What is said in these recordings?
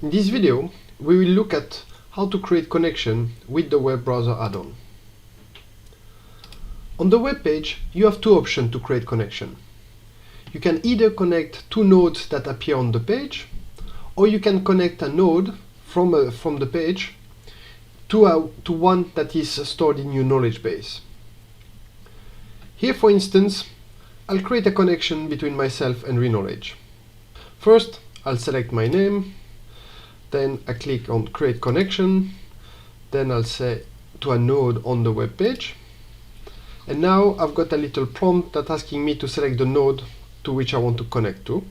In this video, we will look at how to create connection with the web browser add-on. On the web page, you have two options to create connection. You can either connect two nodes that appear on the page, or you can connect a node from the page to one that is stored in your knowledge base. Here, for instance, I'll create a connection between myself and Reknowledge. First, I'll select my name, then I click on Create Connection, then I'll say to a node on the web page. And now I've got a little prompt that's asking me to select the node to which I want to connect to.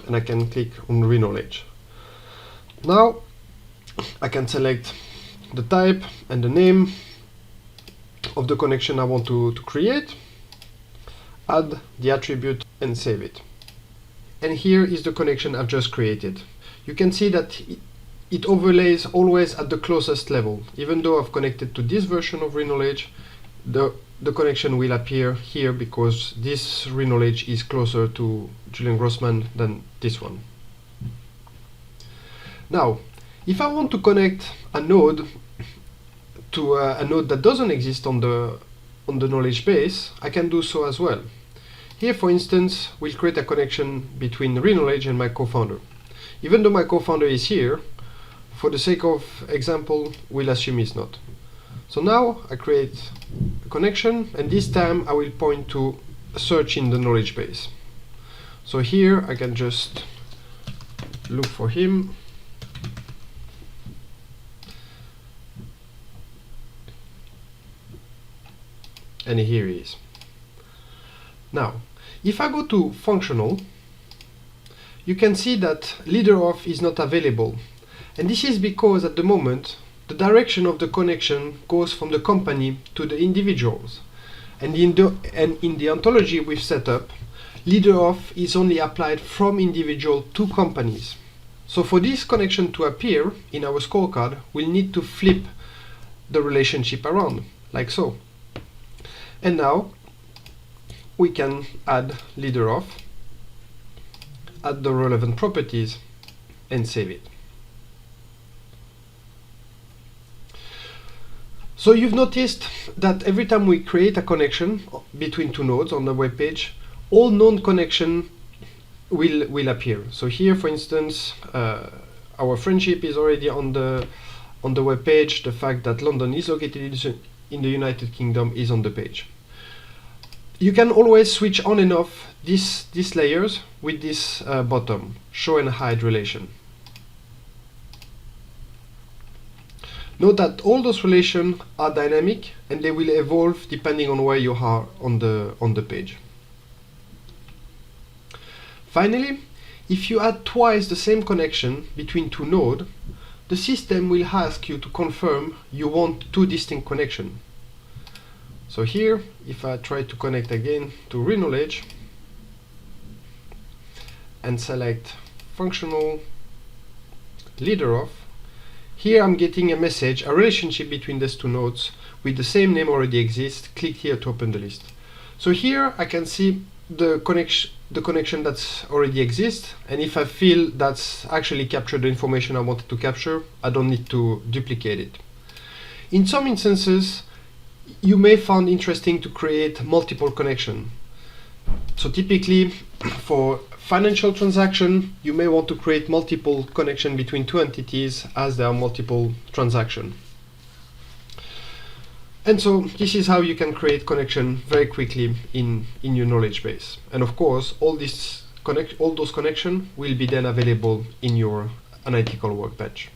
And I can click on Reknowledge. Now I can select the type and the name of the connection I want to create, add the attribute and save it. And here is the connection I've just created. You can see that it overlays always at the closest level. Even though I've connected to this version of Reknowledge, the connection will appear here because this Reknowledge is closer to Julian Grossman than this one. Now, if I want to connect a node to a node that doesn't exist on the knowledge base, I can do so as well. Here, for instance, we'll create a connection between Reknowledge and my co-founder. Even though my co-founder is here, for the sake of example, we'll assume he's not. So now I create a connection, and this time I will point to a search in the knowledge base. So here I can just look for him. And here he is. Now, if I go to functional, you can see that leader of is not available. And this is because at the moment, the direction of the connection goes from the company to the individuals. And in the ontology we've set up, leader of is only applied from individual to companies. So for this connection to appear in our scorecard, we'll need to flip the relationship around, like so. And now we can add leader of, add the relevant properties, and save it. So you've noticed that every time we create a connection between two nodes on the web page, all known connection will appear. So here, for instance, our friendship is already on the web page. The fact that London is located in the United Kingdom is on the page. You can always switch on and off these layers with this bottom, show and hide relation. Note that all those relations are dynamic and they will evolve depending on where you are on the page. Finally, if you add twice the same connection between two nodes, the system will ask you to confirm you want two distinct connections. So here, if I try to connect again to Reknowledge and select functional leader of, here I'm getting a message, a relationship between these two nodes with the same name already exists. Click here to open the list. So here I can see the connection that's already exists, and if I feel that's actually captured the information I wanted to capture, I don't need to duplicate it. In some instances, you may find interesting to create multiple connections. So typically, for financial transaction, you may want to create multiple connections between two entities as there are multiple transactions. And so this is how you can create connection very quickly in your knowledge base. And of course, all those connections will be then available in your analytical workbench.